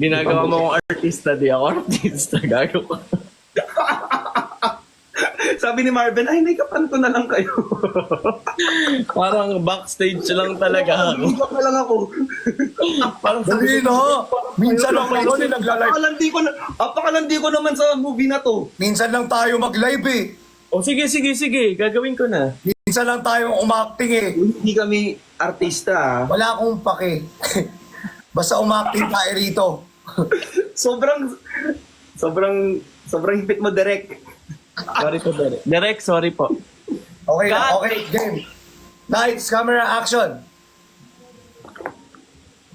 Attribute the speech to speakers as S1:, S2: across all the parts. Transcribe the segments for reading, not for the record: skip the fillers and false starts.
S1: Ginagawa mo akong artista, di ako artista. Gago ka.
S2: Sabi ni Marvin, ay, nakapanto na lang kayo.
S1: Parang backstage lang talaga ako.
S2: Iba lang ako.
S1: Parang
S3: Dali no. Minsan lang tayo nagla-live.
S2: Apakalandi ko naman sa movie na to.
S3: Minsan lang tayo mag-live eh.
S1: Oh, sige. Gagawin ko na.
S3: Minsan lang tayo umacting eh.
S2: Hindi kami artista.
S3: Wala akong pake. Basta umacting tayo rito.
S2: Sobrang hipit mo, Derek.
S1: Sorry po, Derek. Derek, sorry po.
S3: Okay na,
S1: Cut!
S3: okay. Game. Lights, camera, action.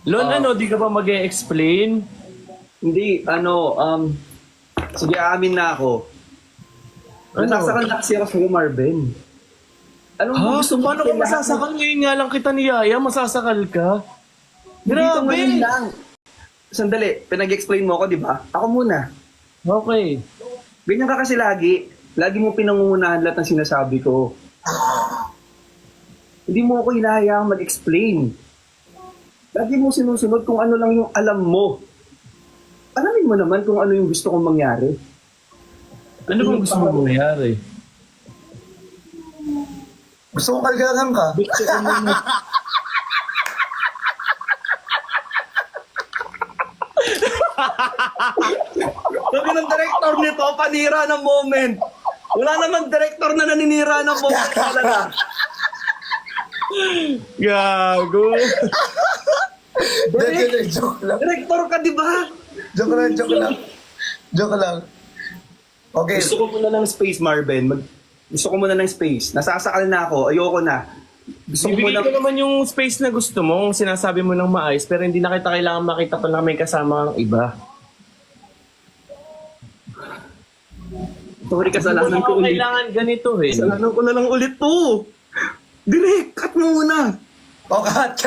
S1: Lon, di ka ba mag-e-explain?
S2: Hindi, sige, aamin na ako. Nasasakal na kasi ako sa'yo, Marvin. Anong
S1: Ha?
S2: gusto mo?
S1: Paano ka masasakal? Ngayon nga lang kita niyaya, masasakal ka?
S2: Dito ngayon
S1: Grabe!
S2: lang. Sandali, pinag-explain mo ako, di ba? Ako muna.
S1: Okay.
S2: Ganyan ka kasi lagi. Lagi mo pinangungunahan lahat ng sinasabi ko. Hindi mo ako hinahayaan mag-explain. Lagi mo sinusunod kung ano lang yung alam mo. Alamin mo naman kung ano yung gusto kong mangyari.
S1: Ano bang gusto mo mangyari?
S3: Gusto ko kalgagan ka.
S2: Sabi ng director nito, panira ng moment. Wala namang director na naninira ng moment talaga.
S1: Gago.
S3: Joke lang.
S2: Director ka, di ba?
S3: Joke lang. Okay.
S2: Gusto ko muna ng space, Marvin. Gusto ko muna ng space. Nasasakal na ako. Ayoko na. Gusto ko
S1: Ibigay
S2: muna...
S1: ko naman yung space na gusto mo, kung sinasabi mo ng maayos, pero hindi na kita kailangan makita pa na may kasama ang iba.
S2: Sorry, kasalanan ko ulit.
S1: Kailangan ganito eh.
S2: Kasalanan ko na lang ulit to. Direk, cut mo muna.
S3: Oh, cut.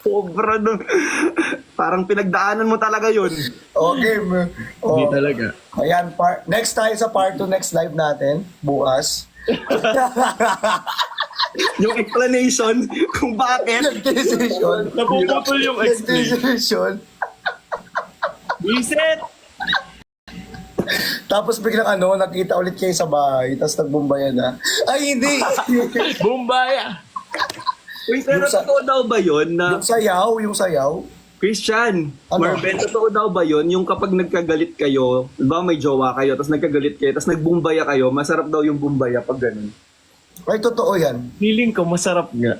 S2: Sobra nun. Parang pinagdaanan mo talaga yun.
S3: Okay.
S1: Hindi
S3: Oh.
S1: talaga.
S3: Ayan, next tayo sa part 2, next live natin. Bukas.
S2: Yung explanation kung bakit.
S3: Decision.
S1: Napuputol yung explain.
S3: Decision.
S1: Reset!
S3: Tapos biglang nakita ulit kayo sa bahay, tapos nagbumbayan na. Ay, hindi!
S1: Bumbaya!
S2: Wait, pero
S3: Yung sa-
S2: totoo daw ba yun na...
S3: yung sayaw.
S2: Christian,
S3: Ano?
S2: Marvin, totoo daw ba yun yung kapag nagkagalit kayo, ba may jowa kayo, tapos nagkagalit kayo, tapos nagbumbaya kayo, masarap daw yung bumbaya pag ganun.
S3: Ay, totoo yan.
S1: Feeling ko masarap nga.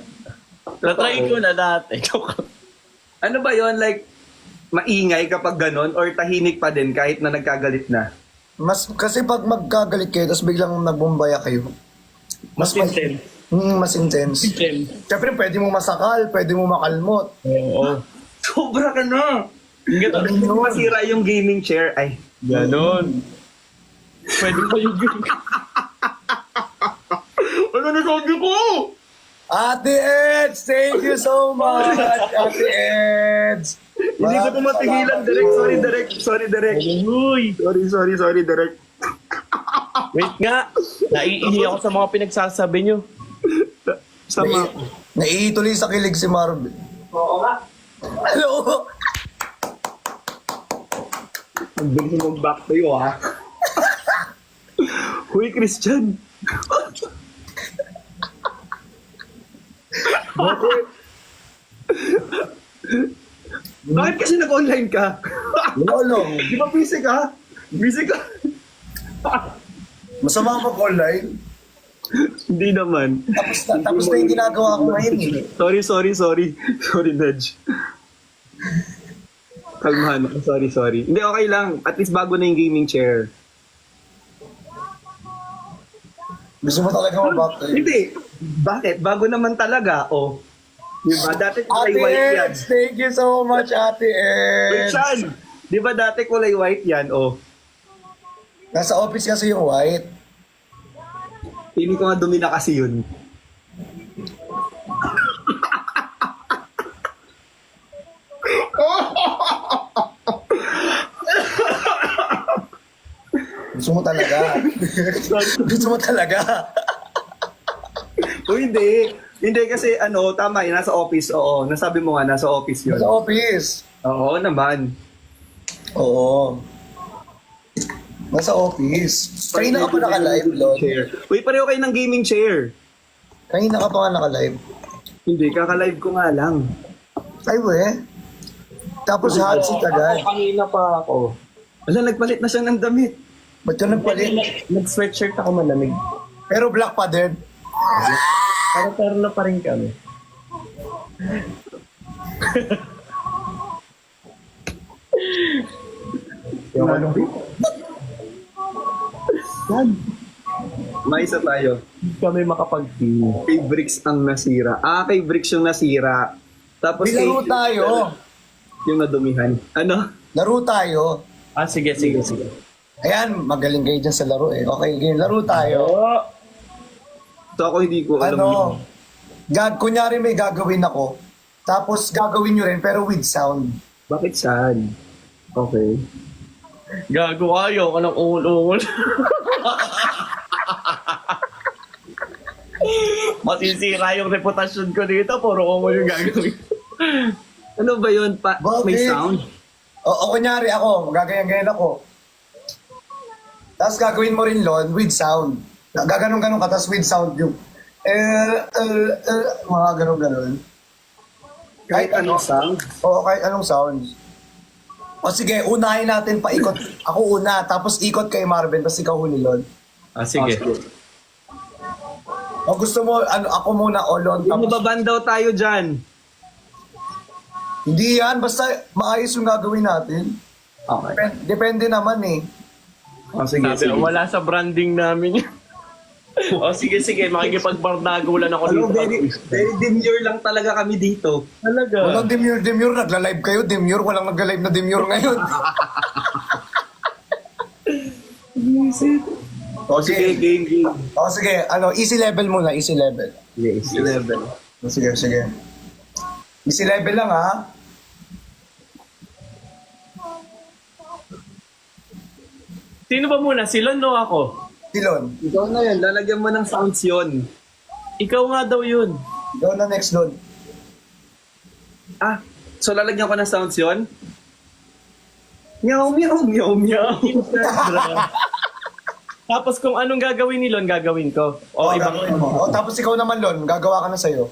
S1: Natry ko na dati.
S2: Ano ba yun? Like, maingay kapag ganun or tahimik pa din kahit na nagkagalit na?
S3: Kasi pag magkagalit kayo, tapos biglang nagbumbaya kayo,
S1: Mas intense.
S3: mas intense. Siyempre, pwede mo masakal, pwede mo makalmot.
S1: Oo.
S2: Sobra ka na!
S1: Ganon.
S2: Kung masira yung gaming chair, ay,
S1: Ganon. Pwede pa yung
S2: ano na sabi ko?
S3: Ate Eds, thank you so much, Ate Eds.
S2: Hindi ko ito matigilan, Direk. Sorry, Direk.
S1: Uy!
S2: Sorry, Direk.
S1: Wait nga. Naiihi ako sa mga pinagsasabi nyo.
S2: Sama.
S3: Naiituloy sa kilig si Marvin.
S2: Oo nga.
S3: Hello?
S2: Ang bilis mo back to you, ha? Huy, Christian. Bakit kasi nag-online ka?
S3: Lolo,
S2: Di ba busy ka? Busy ka?
S3: masama mag online.
S2: Hindi naman.
S3: Tapos na yung ginagawa ko ngayon eh.
S2: Sorry, Nedge. Kalmahan ako. Sorry. Hindi, okay lang. At least bago na yung gaming chair.
S3: Gusto mo talaga mag-back to you.
S2: Hindi. Bakit? Bago naman talaga. Oh. Diba? Dati kulay
S3: Ate
S2: white yan.
S3: Eds, thank you so much, Ate Eds.
S2: Christian! Di ba dati kulay white yan? Oh.
S3: Nasa office kasi yung white.
S2: Hindi ko nga dumi na kasi yun.
S3: Gusto mo talaga. Gusto mo talaga.
S2: O hindi. Hindi kasi tama yun, nasa office. Oo, nasabi mo nga, nasa office yun.
S3: Sa office.
S2: Oo naman.
S3: Oo. Nasa office. Kanina ka pa naka-live, Lord.
S2: Chair. Uy, pareho kayo ng gaming chair.
S3: Kanina ka pa nga naka-live.
S2: Hindi, kaka-live ko nga lang.
S3: Ay, we. Tapos hot seat agad.
S1: Kanina pa ako.
S2: Wala, nagpalit na siya ng damit.
S3: Ba't ka nagpalit?
S1: Nag-sweatshirt ako malamig.
S3: Pero black pa din.
S1: Pero terno pa rin kami.
S2: Yung ano? May isa tayo.
S1: Hindi kami makapag-team.
S2: Kay Bricks ang nasira. Kay Bricks yung nasira. Tapos
S3: May laro tayo.
S2: yung nadumihan. Ano?
S3: Laro tayo.
S1: Sige.
S3: Ayan, magaling kayo dyan sa laro eh. Okay, game. Laro tayo.
S2: So ako hindi ko alam
S3: Ano? Kunyari may gagawin ako. Tapos gagawin nyo rin pero with sound.
S2: Bakit sad? Okay.
S1: Gago kayo ka ng ungol-ungol. Masisira yung reputasyon ko dito. Puro ungol yung gagawin.
S2: Ano ba yun?
S3: Bakit?
S2: May sound?
S3: O kunyari ako, gagayan-gayan ako. Tapos gagawin mo rin Lon with sound. Gaganon-ganon ka, tapos with sound yung mga ganon-ganon.
S2: Kahit anong sound?
S3: Oo, kahit anong sound. O sige, unahin natin paikot. Ako una, tapos ikot kay Marvin, tapos ikaw huli Lon.
S1: Sige.
S3: O gusto mo, ako muna, o Lon,
S2: Yung
S3: tapos...
S2: mababan daw tayo dyan.
S3: Hindi yan, basta maayos yung gagawin natin.
S2: Okay.
S3: Depende naman eh.
S2: Sige,
S1: Sabi, wala sa branding namin yun. Sige, makikipagbardagulan ako
S2: Ano,
S1: dito.
S2: very demure lang talaga kami dito.
S1: Talaga.
S3: Walang demure, nagla-live kayo, demure, walang nagla-live na demure ngayon.
S2: O sige, game.
S3: O sige, easy level muna, easy level.
S2: Yes, 11.
S3: O, sige. Easy level lang ha.
S1: Sino ba muna? Si Lon o ako?
S3: Silon,
S2: Ikaw na yan, lalagyan mo ng sounds yun.
S1: Ikaw nga daw yun.
S3: ikaw na next Lon.
S2: So lalagyan ko ng sounds yun? Meow, meow, meow, meow.
S1: Tapos kung anong gagawin ni Lon, gagawin ko. O ibang...
S3: gagawin mo. O tapos ikaw naman Lon, gagawa ka na sa'yo.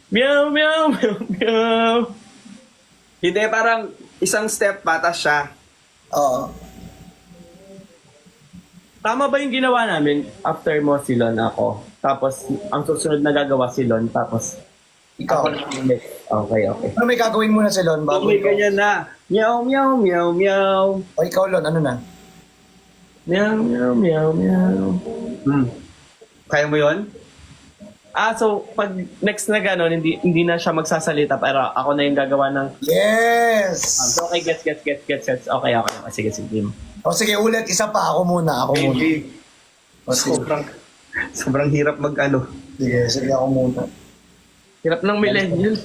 S1: Meow, meow, meow, meow.
S2: Hindi, parang isang step patas siya.
S3: Oo.
S1: Tama ba yung ginawa namin after mo si Lon ako? Tapos ang susunod na gagawa si Lon, tapos
S3: Ikaw.
S1: ako na ulit. Okay.
S3: Ano may gagawin muna si Lon bago
S2: May
S3: ikaw?
S2: ganyan na. Meow, meow, meow, meow.
S3: O ikaw Lon, ano na?
S1: Meow, meow, meow, meow.
S2: Kaya mo yun?
S1: So pag next na gano'n, hindi na siya magsasalita, pero ako na yung gagawa ng...
S3: Yes!
S1: So okay, gets. Okay. Sige.
S3: O sige, ulit, isa pa. Ako muna. O sige.
S2: Sobrang hirap mag-ano.
S3: Sige, ako muna.
S1: Hirap ng millennial.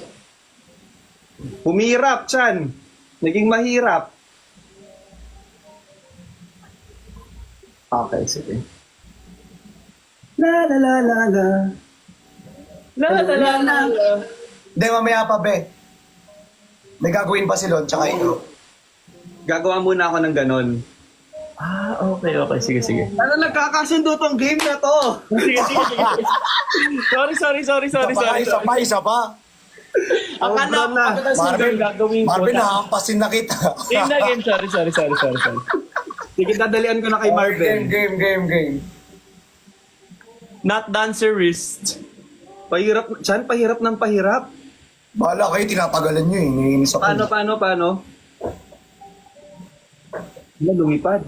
S2: Humirap, Chan. Naging mahirap. Okay, sige. La la la la la.
S1: La.
S3: Hindi, mamaya pa, be. May gagawin pa si Lon, tsaka ikaw.
S2: Gagawa muna ako ng ganon.
S1: Okay. Sige.
S2: Ano nagkakasundo tong game na to?
S1: Sige. Sorry.
S3: Isa pa.
S1: Akala
S2: na.
S1: ko kasi gagawin ko.
S3: Marvin, hahampasin na kita.
S1: Game. Sorry.
S2: Sige, dadalian ko na kay Marvin.
S3: Game.
S1: Not dancerist.
S2: Pahirap, Chan, pahirap ng pahirap.
S3: Bahala kayo, tinatagalan nyo eh. Naiinis ako.
S2: Paano? Wala, lumipad.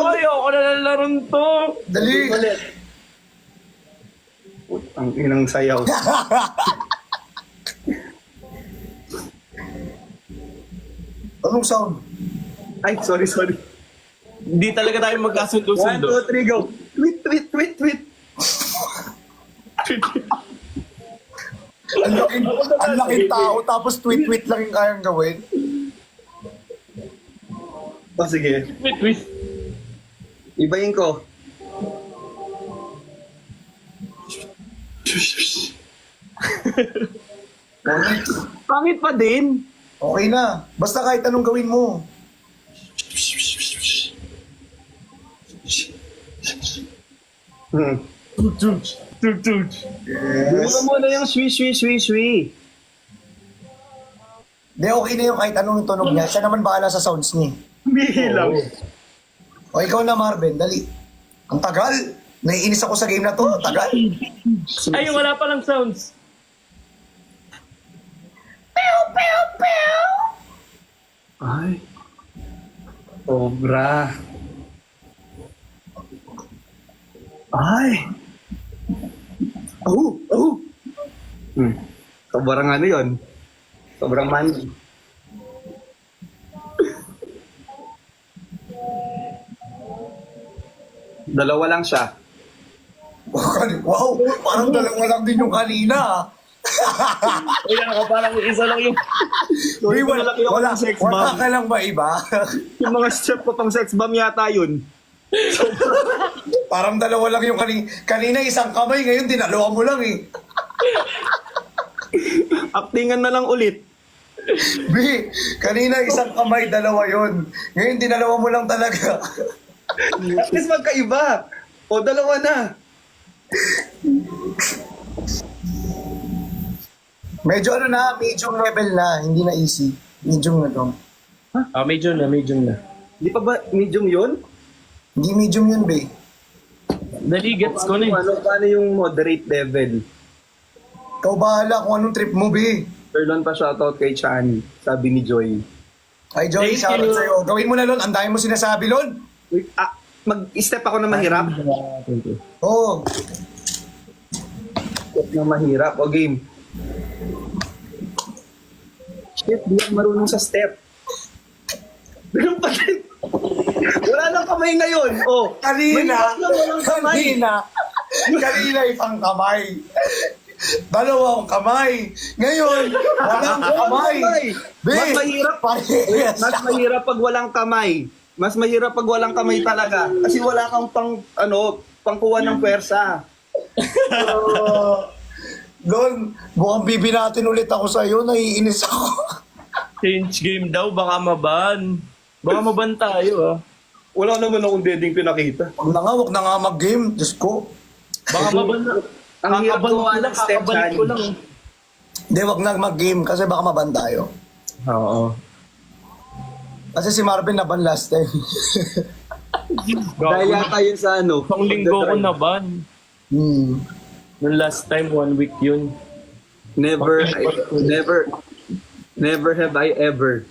S1: Ayoko na lalaron to.
S3: Dali.
S2: Ang inang sayaw.
S3: Anong sound?
S2: Ay, sorry.
S1: Hindi talaga tayo
S2: 1,
S1: magkasundo-sundo.
S2: 2, 3, go. Tweet.
S3: Ang laking tao, tapos tweet lang yung kayang gawin.
S2: Sige.
S1: Wait.
S2: Ibayin ko.
S3: Okay,
S2: Pangit pa din.
S3: okay na. Basta kahit anong gawin mo.
S2: Hmm. Yes. Ano muna yung swi.
S3: Hindi, okay na yung kahit anong tunog niya. Siya naman bahala sa sounds niya.
S2: Bilang.
S3: O ikaw na, Marvin, dali. Ang tagal. Naiinis ako sa game na to. Tagal.
S1: Ay, wala palang sounds.
S2: Ay. Sobra. Ay. Oh. Sobrang ano yun. Sobrang mandi. Dalawa lang siya.
S3: Wow, parang dalawa lang din yung kanina. ah.
S1: Kaya ako parang isa lang yung...
S3: Uy,
S2: malaki ako ng sex
S3: wala
S2: bomb.
S3: ka lang ba iba?
S2: Yung mga step ko pang sex bomb yata yun.
S3: Parang dalawa lang yung kanina. Kanina isang kamay, ngayon dinalawa mo lang eh.
S2: Actingan na lang ulit.
S3: B, kanina isang kamay, dalawa yon. Ngayon dinalawa mo lang talaga.
S2: At least magkaiba. O dalawa na.
S3: Medyo ano na, medium level na, hindi na easy. Medium na to.
S1: Medyo na.
S2: Di pa ba medium yun?
S3: Hindi medium yun, be.
S1: Dali, gets ko na eh.
S2: Paano yung moderate level?
S3: Ikaw bahala kung anong trip mo, be.
S2: Erlon pa shoutout kay Chan, sabi ni Joy.
S3: Ay, Joey,
S1: Thank
S3: shoutout
S1: you.
S3: sa'yo. Gawin mo na, Lon. Ang dami mo sinasabi, Lon.
S2: Wait, mag-step ako na mahirap.
S1: Thank you.
S3: Oo.
S2: Step na mahirap. O game. Shit, di ako marunong sa step. Ganun pa din. Wala nang kamay ngayon. Oh,
S3: Kanina,
S2: mahirap lang, walang kamay.
S3: kanina isang kamay. Dalawang kamay. Ngayon, walang kamay. Be,
S2: Mas mahirap.
S3: parehas.
S2: Mas mahirap pag walang kamay. Mas mahirap pag walang kamay talaga. Kasi wala kang pangkuha ng pwersa.
S3: Lon, mukhang bibi natin ulit ako sa'yo. Naiinis ako.
S1: Change game daw, baka maban. Baka maban tayo ah.
S2: Wala naman akong deading pinakita.
S3: Huwag na nga mag-game. Diyos ko.
S1: Baka maban na.
S2: Ang hirap
S1: Kakabalik
S2: gawa
S1: ko lang,
S2: ng step,
S1: kakabalik
S2: Chan.
S1: ko lang.
S3: Hindi, wag na mag-game kasi baka maban tayo.
S1: Oo.
S3: Kasi si Marvin naban last time.
S2: Dahil yata yun sa ano.
S1: Isang linggo ko naban. Nung last time, 1 week yun.
S2: Never have I ever.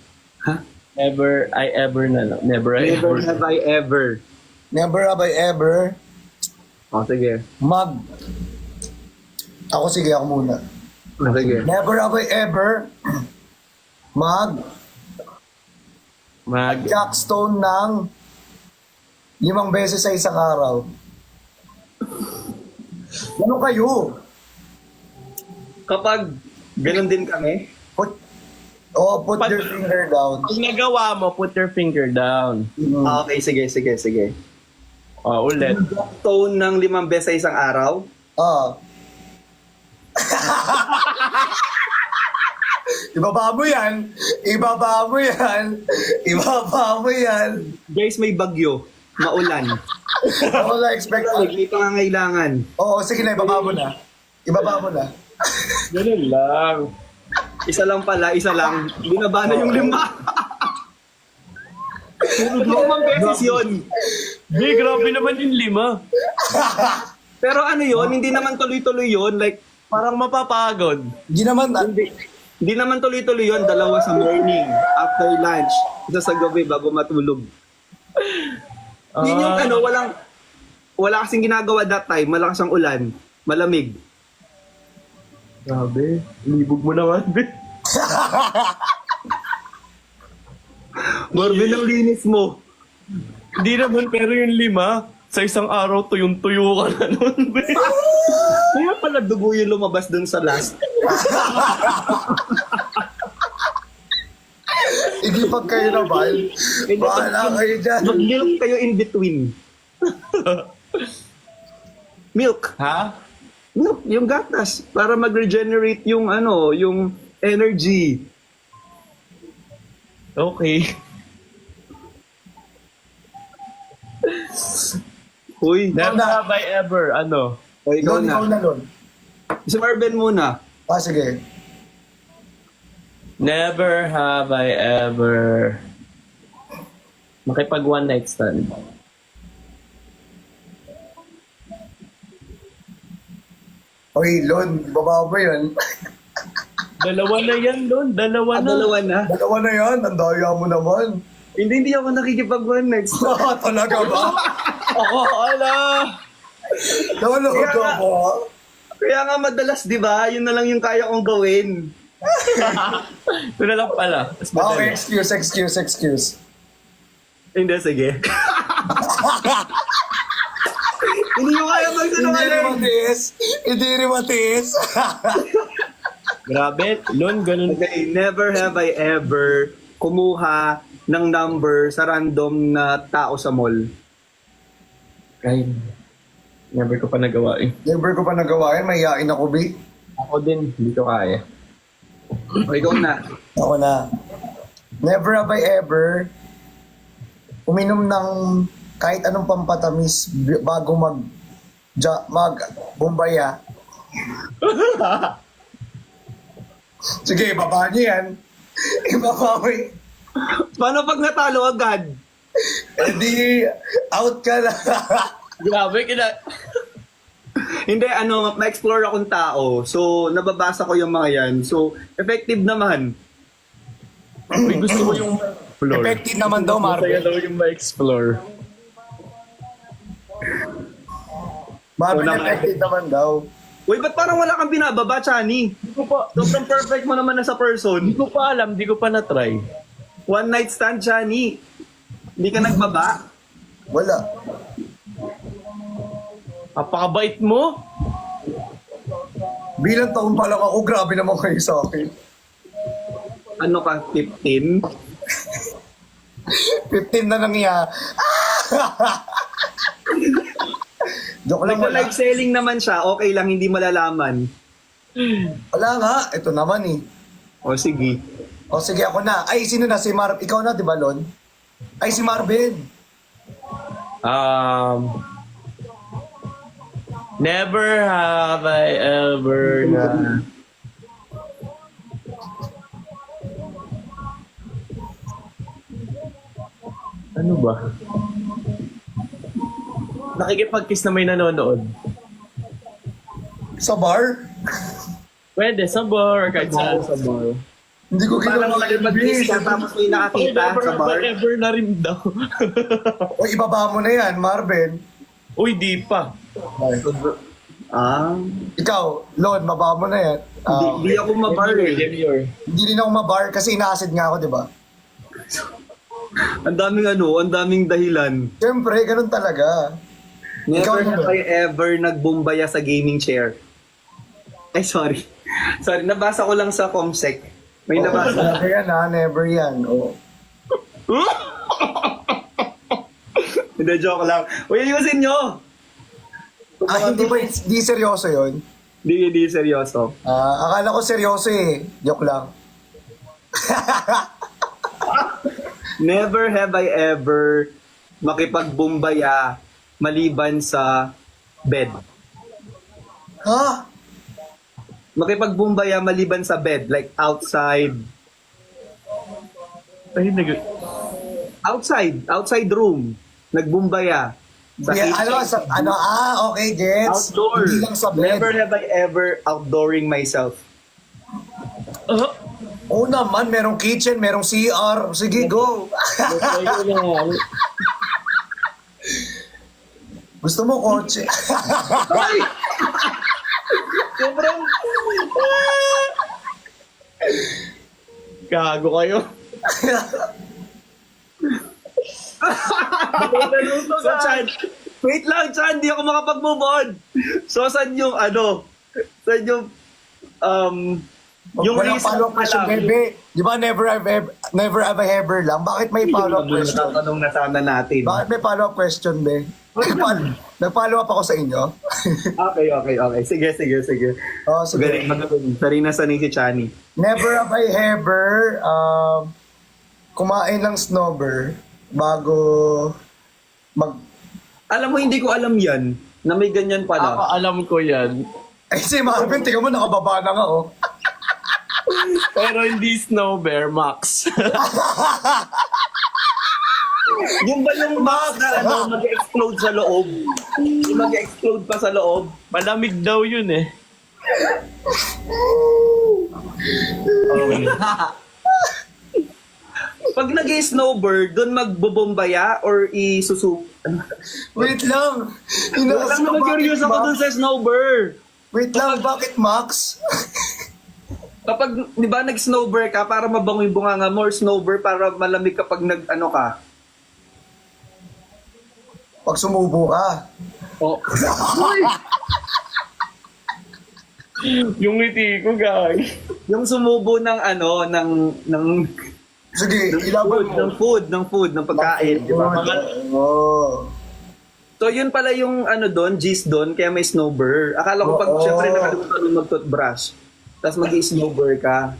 S1: Never I ever na lang. Never I
S2: Never
S1: ever.
S2: have I ever.
S3: Never have I ever
S2: O, sige.
S3: Ako sige, ako muna.
S2: O, sige.
S3: Never have I ever
S1: Mag...
S3: jackstone ng 5 beses sa isang araw. Ano kayo?
S2: Kapag ganun din kami,
S3: Put your finger down.
S1: Pag nagawa mo, put your finger down.
S2: okay, sige.
S1: Ulit.
S2: Tone ng 5 beses sa isang araw.
S3: Ibaba mo yan.
S2: Guys, may bagyo. Maulan.
S3: Ako na expect.
S2: May pangangailangan.
S3: Oo, sige na, ibaba mo na.
S1: Ganun lang.
S2: Isa lang. Binaba na yung 5. 5 beses yun.
S1: Di, grabe naman yung 5.
S2: Pero ano yun, hindi naman tuloy-tuloy yun. Like,
S1: Parang mapapagod.
S3: Hindi naman,
S2: hindi naman tuloy-tuloy yun. 2 sa morning, after lunch, 1 sa gabi bago matulog. Yun yung wala kasing ginagawa that time. Malakas ang ulan. Malamig.
S1: Grabe. Libog mo naman, be.
S2: Marvin, ang linis mo.
S1: Hindi naman, pero yung 5, sa isang araw, tuyong-tuyo ka na nun, be.
S2: Kaya pala dugo yung lumabas dun sa last.
S3: igipag kayo na, Val. Bahala kayo dyan.
S2: Mag-milk kayo in between. Milk.
S1: Ha?
S2: No, yung gatas. Para mag-regenerate yung yung energy.
S1: Okay.
S2: Uy,
S1: Never
S3: na.
S1: have I ever, ano?
S2: o ikaw
S3: Lon, ikaw
S2: na.
S3: na, Lon.
S2: Si Marvin muna.
S3: Sige.
S1: Never have I ever makipag one night stand.
S3: Oy, Lon, baba mo yun.
S1: Dalawa na yan, Lon. Dalawa na.
S2: Dalawa na.
S3: Dalawa na yan, ang daya mo naman.
S2: Hindi ako nakikipag one night stand.
S3: Talaga ba?
S1: Ako, ala.
S3: Talaga
S2: Kaya nga.
S3: ba?
S2: Kaya nga madalas, di ba? Yun na lang yung kaya kong gawin.
S1: Ito na lang pala. Mas
S3: Okay,
S1: madali.
S3: excuse.
S2: Hindi, sige. Hindi nyo kaya
S3: Hindi
S2: magsinungaling.
S3: rin matiis. Hindi rin matiis.
S1: Grabe, Lon, ganun.
S2: Okay, never have I ever kumuha ng number sa random na tao sa mall.
S1: Ay, never ko pa nagawa eh.
S3: Never ko pa nagawa yan, mahihain ako, B.
S1: Ako din, hindi ko kaya.
S2: O, ikaw na.
S3: Ako na. Never have I ever uminom ng kahit anong pampatamis bago mag Bombaya. Sige, ibaba niyo yan. Ibaba mo yun.
S2: Paano pag natalo agad?
S3: Hindi, out ka na.
S1: Grabe,
S2: Hindi, ma-explore akong tao. So, nababasa ko yung mga yan. So, effective naman.
S1: Uy, gusto ko yung explore.
S3: Effective naman daw,
S1: Masaya
S3: Marvin.
S1: daw yung ma-explore.
S3: Marvin,
S2: naman.
S3: effective naman daw.
S2: Uy, ba't parang wala kang binababa, Chani?
S1: Hindi ko pa,
S2: Sobrang perfect mo naman na sa person.
S1: hindi ko pa alam, hindi ko pa na-try.
S2: One night stand, Chani. Hindi ka nagbaba.
S3: Wala.
S1: Apakabait mo.
S3: Bilang taon pa lang ako, grabe naman kayo sa akin.
S2: Ano ka, 15?
S3: 15 na lang iya. Joke lang, wala.
S2: Nag-live selling naman siya, okay lang, hindi malalaman.
S3: Wala nga, ito naman eh.
S2: O sige.
S3: O sige, ako na. Ay, sino na? Si Ikaw na, di ba, Lon? Ay, si Marvin.
S1: Never have I ever na... Ano ba? Nakikipag-kiss na may nanonood.
S3: Sa bar?
S1: Pwede, sa bar, kahit saan sa bar.
S3: Hindi ko
S2: Parang
S3: ginawa
S2: nakipag-kiss ka tapos may nakakita
S1: Never
S2: sa
S1: have
S2: bar.
S1: I ever na rin daw.
S3: O, ibaba mo na yan, Marvin.
S1: Uy, di pa.
S3: Ay.
S2: Ah,
S3: Ikaw, Lon, baba mo na yan.
S2: hindi ako mabar eh.
S1: Demure.
S3: Hindi rin ako mabar kasi ina-acid nga ako, di ba?
S2: Ang daming dahilan.
S3: Siyempre, ganun talaga.
S2: Never
S3: Ikaw
S2: have
S3: naman.
S2: I ever nagbumbaya sa gaming chair. Ay, sorry. Sorry, nabasa ko lang sa Comsec. May
S3: Oo,
S2: nabasa.
S3: talaga yan ha, never yan. Oh.
S2: Hindi, joke lang. Uy, ayusin nyo!
S3: Hindi seryoso yun.
S2: Hindi seryoso.
S3: Akala ko seryoso eh. Joke lang.
S2: Never have I ever makipagbumbaya maliban sa bed.
S3: Ha?
S2: Makipagbumbaya maliban sa bed, like outside.
S1: Ay,
S2: Outside room. Nagbumbaya. Sa
S3: Yeah,
S2: kitchen.
S3: okay, gets.
S2: Outdoor.
S3: Hindi lang sa bed.
S2: Never have I ever outdooring myself.
S3: Oo naman, merong kitchen, merong CR. Sige, go. Gusto mo kotse?
S2: Ay!
S1: Sobrang... Gago kayo.
S2: So, Chan, wait lang, Chan, di ako makapag-move on. So, saan yung,
S1: Yung
S3: Walang
S1: reason
S3: follow-up question,
S1: pa lang,
S3: bebe. Di ba never have I ever lang? Bakit may follow-up question?
S2: Tanong na sana natin.
S3: Bakit may follow-up question, be? Nag-follow up ako sa inyo?
S2: Okay. Sige.
S3: Oh, sige.
S2: Magaling. Sarina sanay si Chani.
S3: Never have I ever kumain ng snowber bago mag...
S2: Alam mo, hindi ko alam yan, na may ganyan
S1: Ako
S2: pala.
S1: alam ko yan.
S3: Ay, si Marvin, tingnan mo, nakababa na nga, oh.
S1: Pero hindi snow bear, Max.
S2: Yung ba yung box na mag-explode sa loob? Yung mag-explode pa sa loob?
S1: Malamig daw yun eh.
S2: Pag nag-snowbird, doon magbobombaya or isusu...
S3: Wait lang.
S2: Wala naman curious ako doon sa snowbird.
S3: Wait lang, bakit Max?
S2: Kapag, di ba, nag-snowbird ka para mabango yung bunganga mo or snowbird para malamig kapag nag-ano ka?
S3: Pag sumubo ka.
S2: Oh.
S1: Yung ngiti ko, guys.
S2: Yung sumubo ng ano, ng
S3: Sige, ilaban mo.
S2: ng food, ng pagkain, di ba?
S3: Oo.
S2: So, yun pala yung ano doon, G's doon, kaya may snowbird. Akala ko pag,
S3: Oo.
S2: syempre, nakalimutan mo mag-toothbrush. Tapos mag-snowbird ka.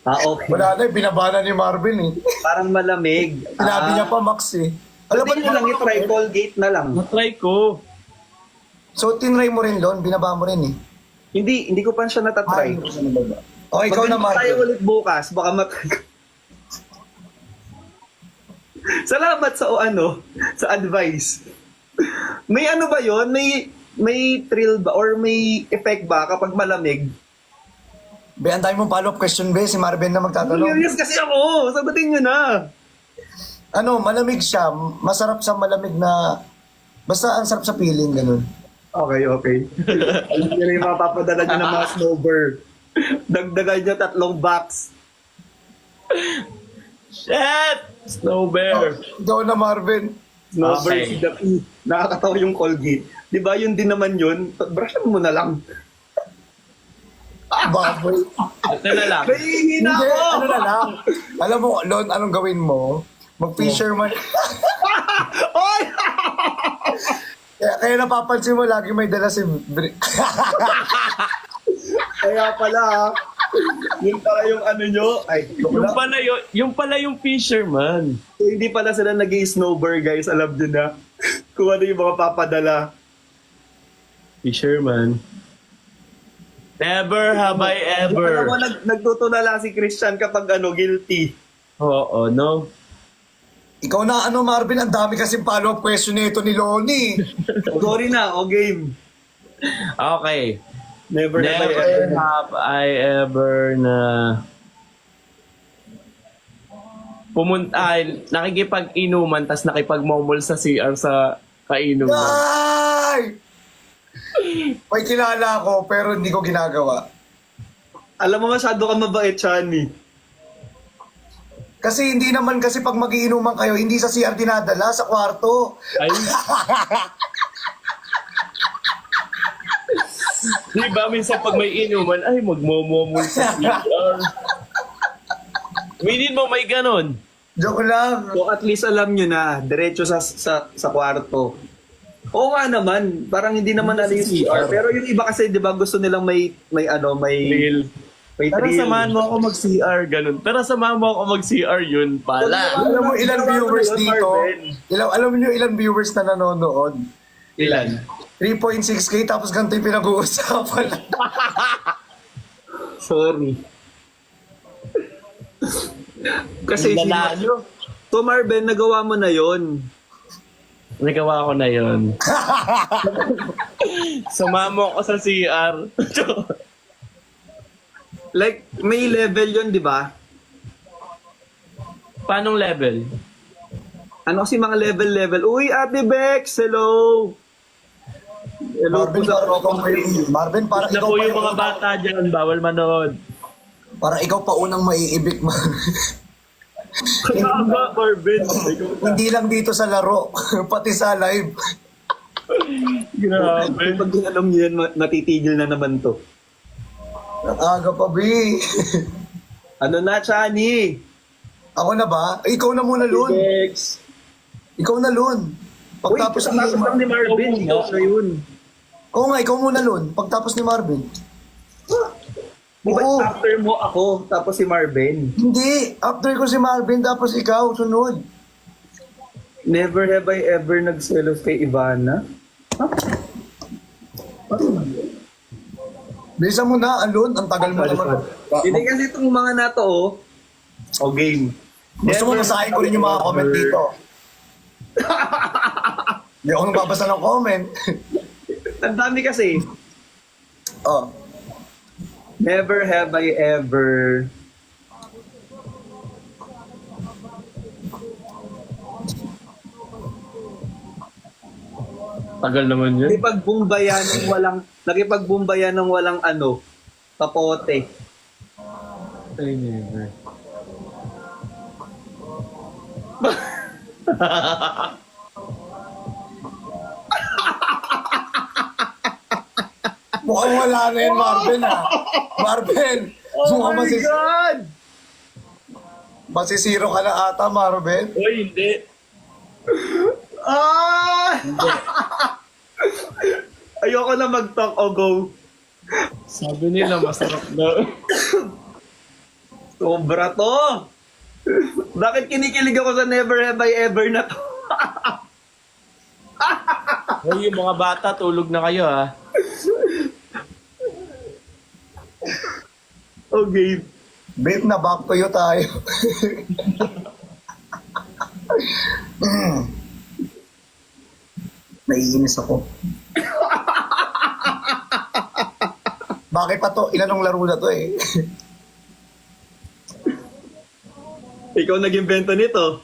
S2: Okay.
S3: Wala na, binabana ni Marvin eh.
S2: Parang malamig.
S3: Sinabi niya pa Max eh. Alam
S2: Pwede nyo lang i-try Colgate na lang.
S1: Natry ko.
S3: So, tinry mo rin Lon, binaba mo rin eh.
S2: Hindi ko pa siya natatry.
S3: Ay, sa nababa. O, ikaw na
S2: Pag tayo
S3: Marvin.
S2: ulit bukas, baka Salamat sa sa advice. May ano ba 'yon? May thrill ba or may effect ba kapag malamig?
S3: Be, antayin mo follow-up question, be. Si Marvin na magtatanong.
S2: Curious kasi ako. Sagutin nyo na.
S3: Ano, malamig siya. Masarap sa malamig na... Basta ang sarap sa feeling, ganun.
S2: Okay. Alam nyo na yung mga papadala nyo ng mga snowbird. Dagdagan nyo 3 box.
S1: Shit! Snow bear.
S3: Ikaw na, Marvin.
S2: Snowbird
S1: Okay.
S2: si Dapi. Nakakatawa yung Colgate. Di ba yun din naman yun? Brushan mo na lang.
S3: Baboy.
S1: Ito na lang.
S2: Nahihina
S3: Hindi,
S2: ako!
S3: ano na lang. Alam mo, Lon, anong gawin mo? Mag-fisherman.
S2: Oy!
S3: Kaya napapansin mo, lagi may dala si...
S2: Kaya pala, yun pala yung ano nyo. Ay,
S1: Yung pala yung fisherman.
S2: so, hindi pala sila nag-snowbird, guys. Alam nyo na kung ano yung mga papadala.
S1: Fisherman. Never have I ever.
S2: Alam mo, nagtutulala si Christian kapag guilty.
S1: Oo, no?
S3: Ikaw na, Marvin, ang dami kasing follow-up question nito ni Loni.
S2: Sorry na, game.
S1: Okay.
S2: Never have I
S1: Never
S2: ever.
S1: have I ever na nakikipag-inuman tas nakipag-momol sa CR sa kainuman.
S3: Ay! May kilala ako, pero hindi ko ginagawa.
S2: Alam mo, masyado ka mabait, Chani.
S3: Kasi hindi naman kasi pag magiinuman kayo, hindi sa CR dinadala, sa kwarto.
S1: Ay. Di ba minsan pag may inuman, ay magmomomol sa CR. Minit mo may ganon.
S3: Joke lang.
S2: So at least alam nyo na, diretso sa kwarto. Oo nga naman, parang hindi naman ano yung CR. Pero yung iba kasi, di ba, gusto nilang may
S1: Real.
S2: may
S1: Pero
S2: thrill.
S1: samahan mo ako mag-CR, ganun. Pero samahan mo ako mag-CR, yun pala.
S3: Alam mo ilan viewers dito? Alam niyo ilan viewers na nanonood?
S1: Ilan?
S3: 3.6k tapos ganito yung pinag-uusapan.
S2: Sorry. Kasi
S1: Lalalo.
S2: to Marvin, nagawa mo na yon.
S1: Nagawa ko na yun. Sumama ako sa CR.
S2: Like, may level yon, di ba?
S1: Paanong level?
S2: Ano kasi mga level? Uy, Ate Bex, hello! Hello po
S3: Marvin,
S2: sa
S3: parang ikaw Marvin, parang
S1: Na
S3: ikaw
S1: po
S3: pa
S1: yung mga bata dyan, bawal manood.
S3: Parang ikaw pa unang maiibig man.
S2: Kaya ba, Marvin?
S3: Hindi lang dito sa laro, pati sa live.
S1: Grabe.
S2: Pag alam niyo yan, matitigil na naman to.
S3: Ang aga pa, B.
S2: Ano na, Chani?
S3: Ako na ba? Ikaw na muna, Lun.
S1: Next.
S3: Ikaw na, Lun.
S2: Uy,
S3: Pagtapos
S2: tapos lang ni Marvin. Ikaw na yun.
S3: Oo nga, ikaw muna, Lun. Pagtapos ni Marvin.
S2: Di ba
S3: Oo.
S2: after mo ako, tapos si Marvin?
S3: Hindi. After ko si Marvin, tapos ikaw, sunod.
S2: Never have I ever nagselos kay Ivana.
S3: Bilisan mo na, Alon. Ang tagal mo naman.
S2: Hindi kasi itong mga nato, oh. O game.
S3: Gusto mo
S2: Never
S3: masahin ko rin yung mga
S2: have I
S3: comment
S2: ever-
S3: dito. Hindi ako nagbabasa ng comment.
S2: Ang dami kasi.
S3: Oh.
S2: Never have I ever...
S1: Tagal naman yun.
S2: Nakipagbumbaya ng walang ano, kapote.
S1: Ay, never.
S3: Mukhang wala na yan, Marvin, ha? Marvin!
S2: Oh
S3: mukhang
S2: my God!
S3: masisiro ka na ata, Marvin.
S1: Uy, hindi.
S2: Ah! Ayoko na mag-talk o go.
S1: Sabi nila, masarap na.
S2: Sobra to. Bakit kinikilig ako sa never have I ever na to?
S1: Uy, yung mga bata, tulog na kayo, ha?
S2: Okay.
S3: Babe, na back to you tayo. Naiinis ako. Bakit pa to? Ilanong laro na to eh.
S2: Ikaw nag-invento nito.